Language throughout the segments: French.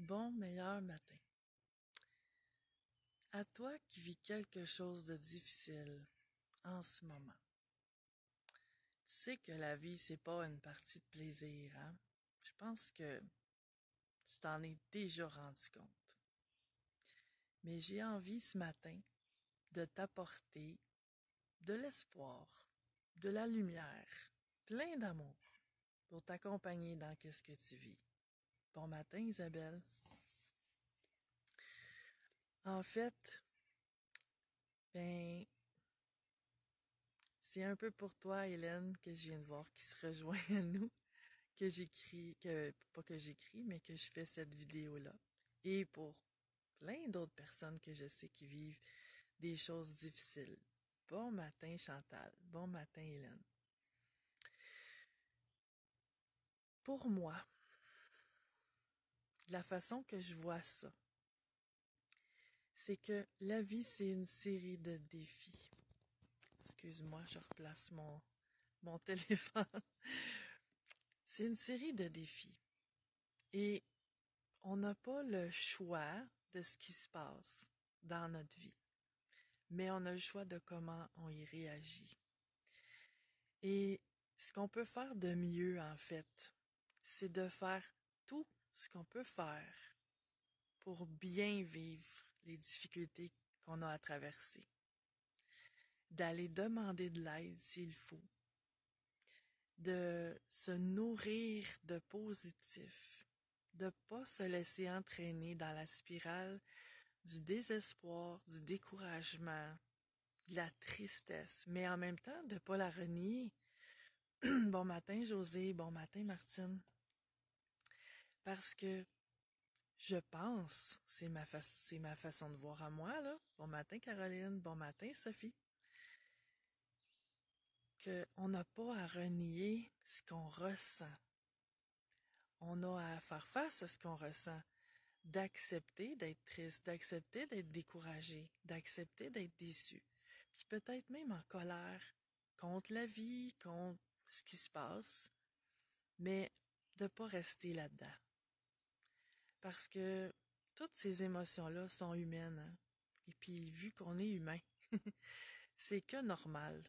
Bon meilleur matin. À toi qui vis quelque chose de difficile en ce moment. Tu sais que la vie, c'est pas une partie de plaisir, hein? Je pense que tu t'en es déjà rendu compte. Mais j'ai envie ce matin de t'apporter de l'espoir, de la lumière, plein d'amour pour t'accompagner dans qu'est-ce que tu vis. Bon matin, Isabelle. En fait, ben, c'est un peu pour toi, Hélène, que je viens de voir qui se rejoint à nous, pas que j'écris, mais que je fais cette vidéo-là. Et pour plein d'autres personnes que je sais qui vivent des choses difficiles. Bon matin, Chantal. Bon matin, Hélène. Pour moi, la façon que je vois ça, c'est que la vie, c'est une série de défis. Excuse-moi, je replace mon téléphone. C'est une série de défis. Et on n'a pas le choix de ce qui se passe dans notre vie, mais on a le choix de comment on y réagit. Et ce qu'on peut faire de mieux, en fait, c'est de faire tout ce qu'on peut faire pour bien vivre les difficultés qu'on a à traverser, d'aller demander de l'aide s'il faut, de se nourrir de positif, de pas se laisser entraîner dans la spirale du désespoir, du découragement, de la tristesse, mais en même temps de ne pas la renier. Bon matin, José, bon matin, Martine. Parce que je pense, c'est ma façon de voir à moi, là. Bon matin, Caroline, bon matin, Sophie. Qu'on n'a pas à renier ce qu'on ressent. On a à faire face à ce qu'on ressent. D'accepter d'être triste, d'accepter d'être découragé, d'accepter d'être déçu. Puis peut-être même en colère contre la vie, contre ce qui se passe, mais de pas rester là-dedans. Parce que toutes ces émotions-là sont humaines, hein? Et puis vu qu'on est humain, c'est que normal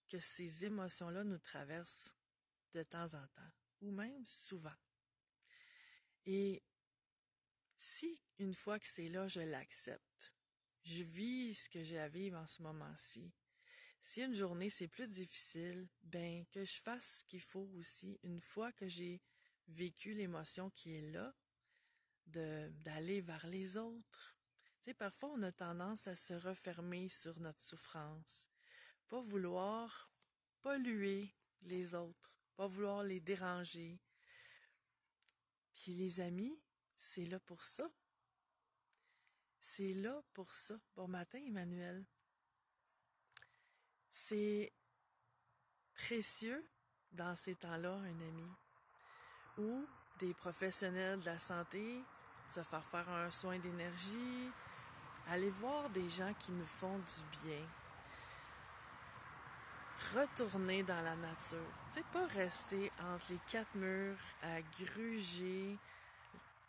que ces émotions-là nous traversent de temps en temps, ou même souvent. Et si une fois que c'est là, je l'accepte, je vis ce que j'ai à vivre en ce moment-ci. Si une journée c'est plus difficile, ben que je fasse ce qu'il faut aussi une fois que j'ai vécu l'émotion qui est là, d'aller vers les autres. Tu sais, parfois on a tendance à se refermer sur notre souffrance, pas vouloir polluer les autres, pas vouloir les déranger. Puis les amis, c'est là pour ça. C'est là pour ça. Bon matin, Emmanuel. C'est précieux dans ces temps-là, un ami, ou des professionnels de la santé, se faire un soin d'énergie, aller voir des gens qui nous font du bien, retourner dans la nature. Tu sais, pas rester entre les quatre murs à gruger,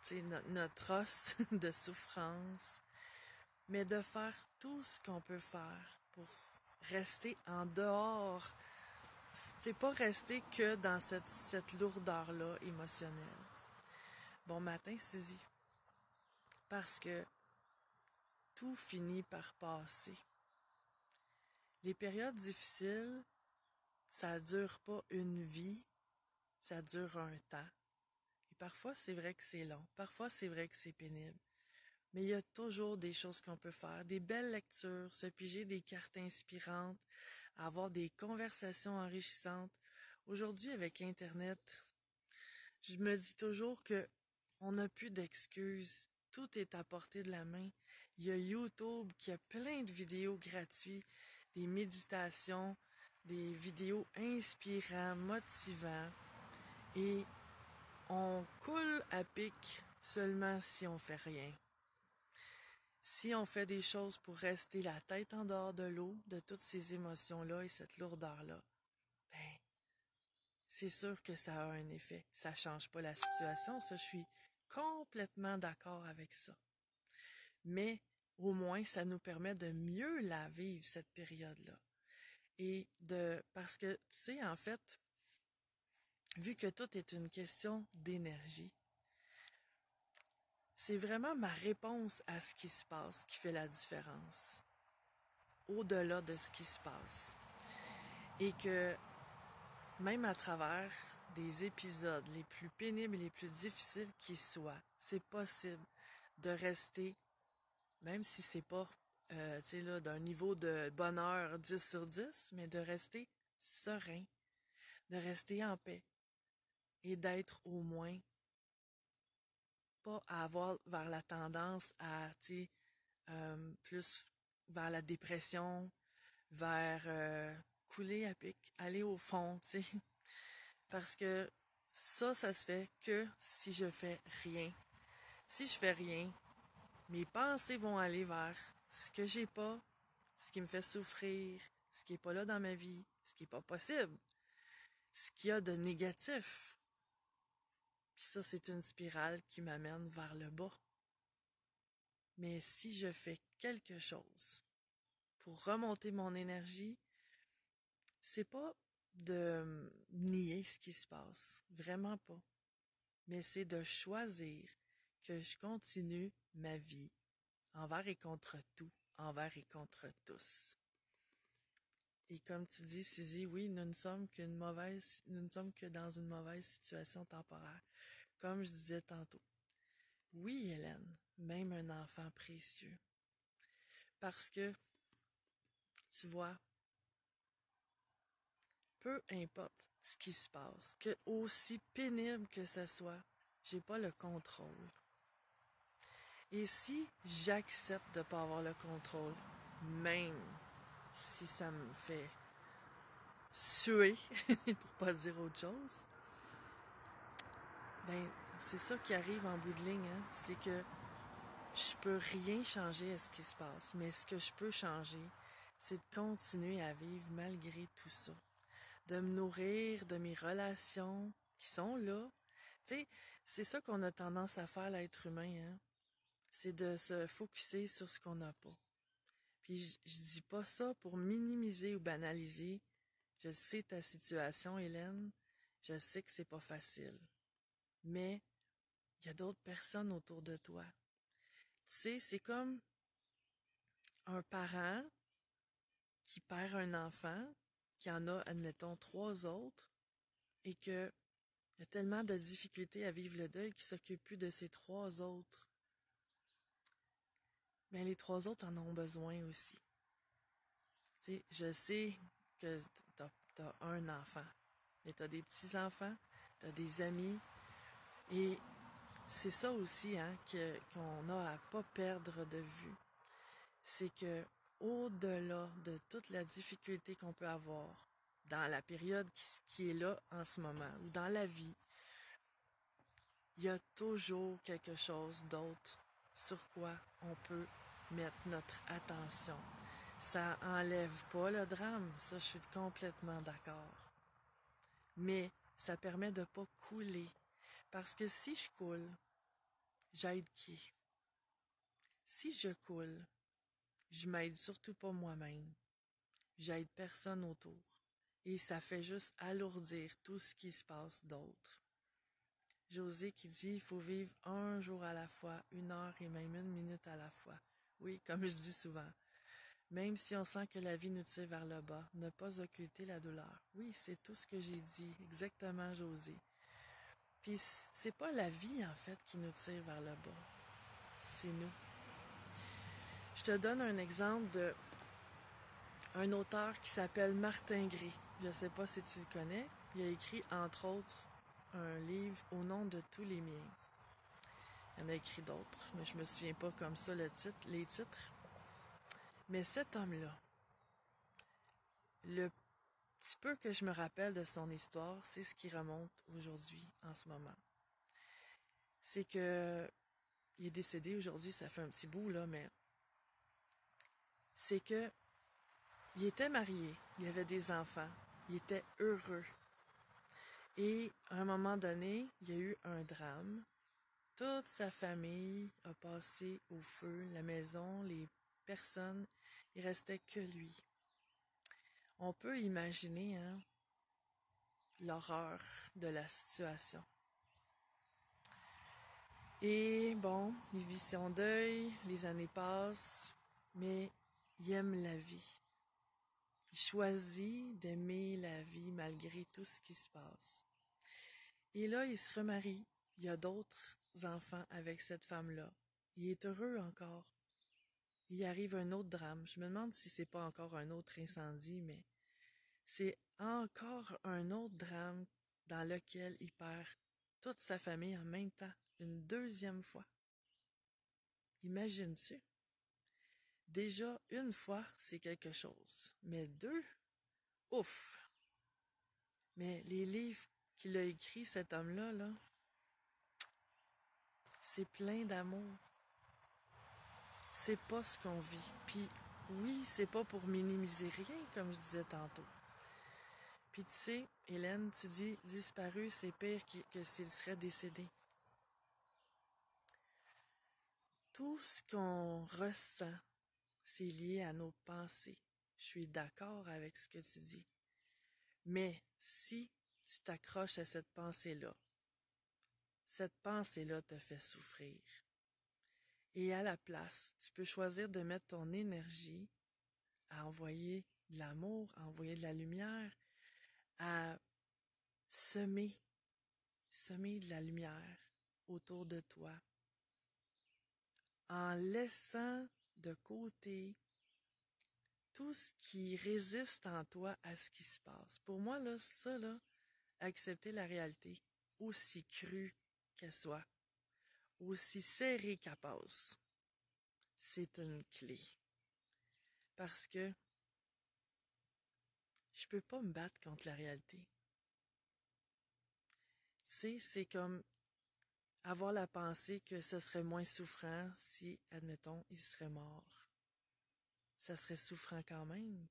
tu sais, notre os de souffrance, mais de faire tout ce qu'on peut faire pour rester en dehors. C'est pas rester que dans cette lourdeur-là émotionnelle. Bon matin, Suzy. Parce que tout finit par passer. Les périodes difficiles, ça dure pas une vie, ça dure un temps. Et parfois, c'est vrai que c'est long. Parfois, c'est vrai que c'est pénible. Mais il y a toujours des choses qu'on peut faire, des belles lectures, se piger des cartes inspirantes, avoir des conversations enrichissantes. Aujourd'hui, avec Internet, je me dis toujours que on n'a plus d'excuses. Tout est à portée de la main. Il y a YouTube qui a plein de vidéos gratuites, des méditations, des vidéos inspirantes, motivantes. Et on coule à pic seulement si on fait rien. Si on fait des choses pour rester la tête en dehors de l'eau, de toutes ces émotions-là et cette lourdeur-là, ben, c'est sûr que ça a un effet. Ça change pas la situation, ça, je suis complètement d'accord avec ça. Mais au moins, ça nous permet de mieux la vivre, cette période-là. Parce que, tu sais, en fait, vu que tout est une question d'énergie, c'est vraiment ma réponse à ce qui se passe qui fait la différence, au-delà de ce qui se passe. Et que même à travers des épisodes les plus pénibles et les plus difficiles qui soient, c'est possible de rester, même si c'est pas tu sais là, d'un niveau de bonheur 10 sur 10, mais de rester serein, de rester en paix et d'être au moins pas à avoir vers la tendance à, tu sais, plus vers la dépression, vers couler à pic, aller au fond, tu sais. Parce que ça se fait que si je fais rien. Si je fais rien, mes pensées vont aller vers ce que j'ai pas, ce qui me fait souffrir, ce qui est pas là dans ma vie, ce qui est pas possible, ce qu'il y a de négatif. Puis ça, c'est une spirale qui m'amène vers le bas. Mais si je fais quelque chose pour remonter mon énergie, c'est pas de nier ce qui se passe, vraiment pas. Mais c'est de choisir que je continue ma vie envers et contre tout, envers et contre tous. Et comme tu dis, Suzy, oui, nous ne sommes que dans une mauvaise situation temporaire, comme je disais tantôt. Oui, Hélène, même un enfant précieux. Parce que, tu vois, peu importe ce qui se passe, que aussi pénible que ce soit, j'ai pas le contrôle. Et si j'accepte de ne pas avoir le contrôle, même si ça me fait suer, pour pas dire autre chose, ben c'est ça qui arrive en bout de ligne, hein? C'est que je peux rien changer à ce qui se passe, mais ce que je peux changer, c'est de continuer à vivre malgré tout ça, de me nourrir de mes relations qui sont là. Tu sais, c'est ça qu'on a tendance à faire l'être humain, hein? C'est de se focusser sur ce qu'on n'a pas. Puis je dis pas ça pour minimiser ou banaliser. Je sais ta situation, Hélène. Je sais que c'est pas facile. Mais il y a d'autres personnes autour de toi. Tu sais, c'est comme un parent qui perd un enfant, qui en a, admettons, 3 autres, et que il y a tellement de difficultés à vivre le deuil qu'il s'occupe plus de ces 3 autres. Mais les 3 autres en ont besoin aussi. Tu sais, je sais que t'as un enfant, mais t'as des petits-enfants, t'as des amis, et c'est ça aussi hein, qu'on a à pas perdre de vue. C'est que au-delà de toute la difficulté qu'on peut avoir dans la période qui est là en ce moment, ou dans la vie, il y a toujours quelque chose d'autre sur quoi on peut mettre notre attention. Ça enlève pas le drame, ça je suis complètement d'accord. Mais ça permet de pas couler. Parce que si je coule, j'aide qui? Si je coule, je m'aide surtout pas moi-même. J'aide personne autour. Et ça fait juste alourdir tout ce qui se passe d'autre. José qui dit, il faut vivre un jour à la fois, 1 heure et même 1 minute à la fois. Oui, comme je dis souvent. Même si on sent que la vie nous tire vers le bas, ne pas occulter la douleur. Oui, c'est tout ce que j'ai dit, exactement, José. Puis c'est pas la vie, en fait, qui nous tire vers le bas. C'est nous. Je te donne un exemple de un auteur qui s'appelle Martin Gray. Je sais pas si tu le connais. Il a écrit, entre autres, un livre au nom de tous les miens. Il en a écrit d'autres, mais je me souviens pas comme ça les titres. Mais cet homme-là, le petit peu que je me rappelle de son histoire, c'est ce qui remonte aujourd'hui, en ce moment. C'est que il est décédé aujourd'hui, ça fait un petit bout, là, mais c'est que il était marié, il avait des enfants, il était heureux. Et à un moment donné, il y a eu un drame Toute sa famille a passé au feu, la maison, les personnes, il restait que lui. On peut imaginer, hein, l'horreur de la situation. Et bon, il vit son deuil, les années passent, mais il aime la vie. Il choisit d'aimer la vie malgré tout ce qui se passe. Et là, il se remarie. Il y a d'autres enfants avec cette femme-là. Il est heureux encore. Il arrive un autre drame. Je me demande si c'est pas encore un autre incendie, mais c'est encore un autre drame dans lequel il perd toute sa famille en même temps, une deuxième fois. Imagines-tu? Déjà, une fois, c'est quelque chose. Mais deux, ouf! Mais les livres qu'il a écrits, cet homme-là, là, c'est plein d'amour. C'est pas ce qu'on vit. Puis oui, c'est pas pour minimiser rien, comme je disais tantôt. Puis tu sais, Hélène, tu dis disparu, c'est pire que s'il serait décédé. Tout ce qu'on ressent, c'est lié à nos pensées. Je suis d'accord avec ce que tu dis. Mais si tu t'accroches à cette pensée-là te fait souffrir. Et à la place, tu peux choisir de mettre ton énergie à envoyer de l'amour, à envoyer de la lumière, à semer, semer de la lumière autour de toi, en laissant de côté tout ce qui résiste en toi à ce qui se passe. Pour moi, là, ça, là, accepter la réalité, aussi crue qu'elle soit, aussi serrée qu'elle passe, c'est une clé. Parce que je peux pas me battre contre la réalité. Tu sais, c'est comme avoir la pensée que ce serait moins souffrant si, admettons, il serait mort. Ça serait souffrant quand même.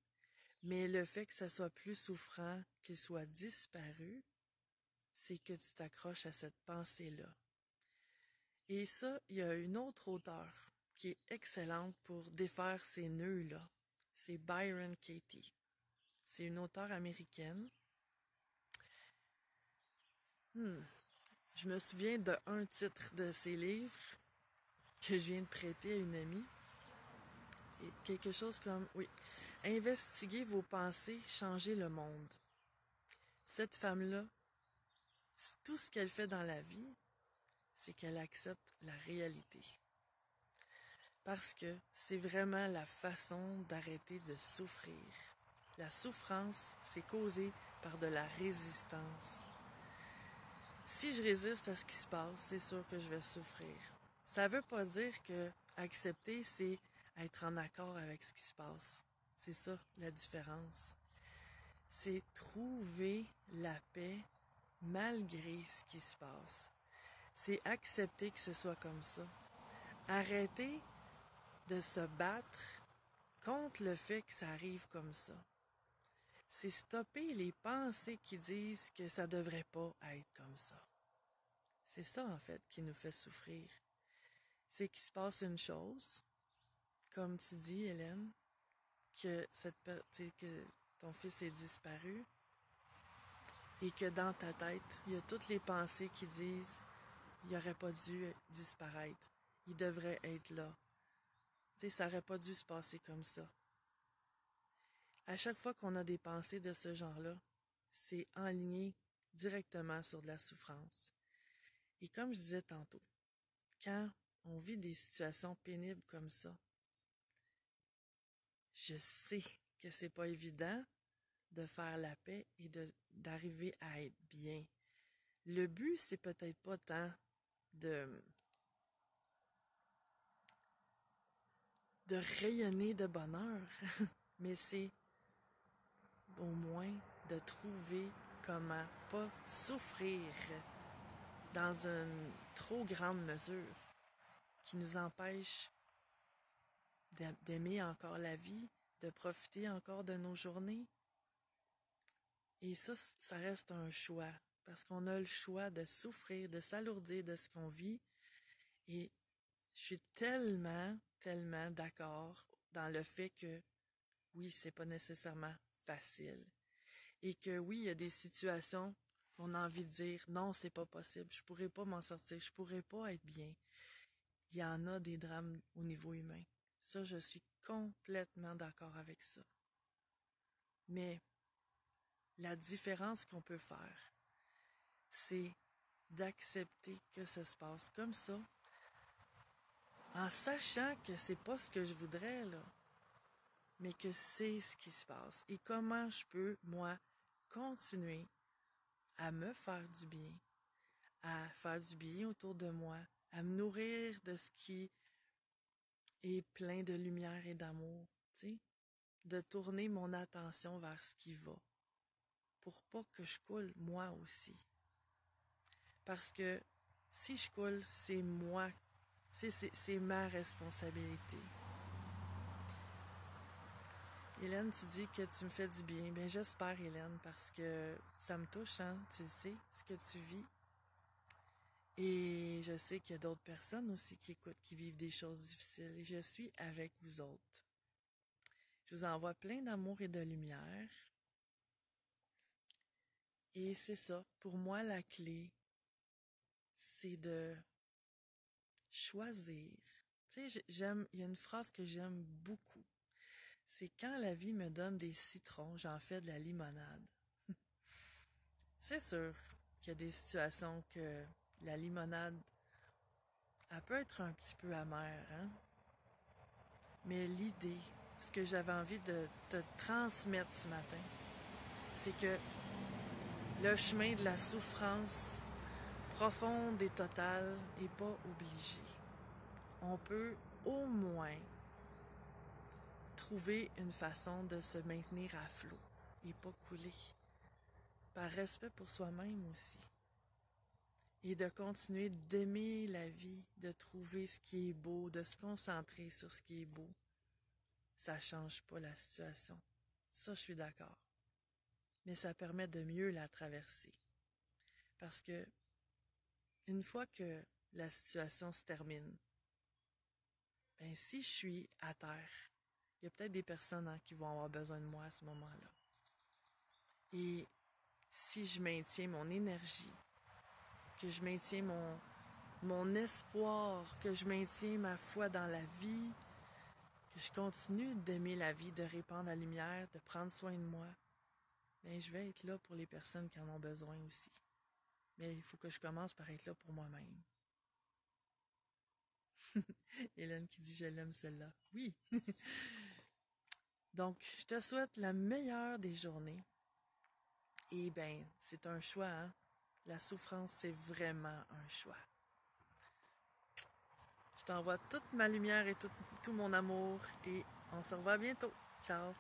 Mais le fait que ça soit plus souffrant qu'il soit disparu, c'est que tu t'accroches à cette pensée-là. Et ça, il y a une autre auteure qui est excellente pour défaire ces nœuds-là. C'est Byron Katie. C'est une auteure américaine. Je me souviens d'un titre de ses livres que je viens de prêter à une amie. C'est quelque chose comme, oui, investiguez vos pensées, changez le monde. Cette femme-là, tout ce qu'elle fait dans la vie, c'est qu'elle accepte la réalité. Parce que c'est vraiment la façon d'arrêter de souffrir. La souffrance, c'est causé par de la résistance. Si je résiste à ce qui se passe, c'est sûr que je vais souffrir. Ça veut pas dire que accepter, c'est être en accord avec ce qui se passe. C'est ça la différence. C'est trouver la paix malgré ce qui se passe. C'est accepter que ce soit comme ça. Arrêter de se battre contre le fait que ça arrive comme ça. C'est stopper les pensées qui disent que ça devrait pas être comme ça. C'est ça, en fait, qui nous fait souffrir. C'est qu'il se passe une chose, comme tu dis, Hélène, que ton fils est disparu et que dans ta tête, il y a toutes les pensées qui disent il n'aurait pas dû disparaître. Il devrait être là. Tu sais, ça n'aurait pas dû se passer comme ça. À chaque fois qu'on a des pensées de ce genre-là, c'est enligné directement sur de la souffrance. Et comme je disais tantôt, quand on vit des situations pénibles comme ça, je sais que c'est pas évident de faire la paix et d'arriver à être bien. Le but, c'est peut-être pas tant de rayonner de bonheur, mais c'est au moins de trouver comment pas souffrir dans une trop grande mesure qui nous empêche d'aimer encore la vie, de profiter encore de nos journées. Et ça reste un choix, parce qu'on a le choix de souffrir, de s'alourdir de ce qu'on vit, suis tellement, tellement d'accord dans le fait que oui, c'est pas nécessairement facile. Et que oui, il y a des situations qu'on a envie de dire non, c'est pas possible, je pourrais pas m'en sortir, je pourrais pas être bien. Il y en a des drames au niveau humain. Ça, je suis complètement d'accord avec ça. Mais la différence qu'on peut faire, c'est d'accepter que ça se passe comme ça, en sachant que c'est pas ce que je voudrais, là, mais que c'est ce qui se passe. Et comment je peux, moi, continuer à me faire du bien, à faire du bien autour de moi, à me nourrir de ce qui est plein de lumière et d'amour, tu sais, de tourner mon attention vers ce qui va, pour pas que je coule moi aussi. Parce que si je coule, c'est moi, c'est ma responsabilité. Hélène, tu dis que tu me fais du bien. Bien, j'espère, Hélène, parce que ça me touche, hein, tu le sais, ce que tu vis. Et je sais qu'il y a d'autres personnes aussi qui écoutent, qui vivent des choses difficiles. Et je suis avec vous autres. Je vous envoie plein d'amour et de lumière. Et c'est ça. Pour moi, la clé, c'est de choisir. Tu sais, j'aime, il y a une phrase que j'aime beaucoup. C'est quand la vie me donne des citrons, j'en fais de la limonade. C'est sûr qu'il y a des situations que la limonade, elle peut être un petit peu amère, hein? Mais l'idée, ce que j'avais envie de te transmettre ce matin, c'est que le chemin de la souffrance profonde et totale n'est pas obligé. On peut au moins trouver une façon de se maintenir à flot et pas couler. Par respect pour soi-même aussi. Et de continuer d'aimer la vie, de trouver ce qui est beau, de se concentrer sur ce qui est beau. Ça change pas la situation. Ça, je suis d'accord. Mais ça permet de mieux la traverser. Parce que une fois que la situation se termine, ben si je suis à terre, il y a peut-être des personnes qui vont avoir besoin de moi à ce moment-là. Et si je maintiens mon énergie, que je maintiens mon espoir, que je maintiens ma foi dans la vie, que je continue d'aimer la vie, de répandre la lumière, de prendre soin de moi, bien, je vais être là pour les personnes qui en ont besoin aussi. Mais il faut que je commence par être là pour moi-même. Hélène qui dit « Je l'aime celle-là ». Oui. Donc, je te souhaite la meilleure des journées. Et bien, c'est un choix, hein? La souffrance, c'est vraiment un choix. Je t'envoie toute ma lumière et tout mon amour et on se revoit bientôt. Ciao!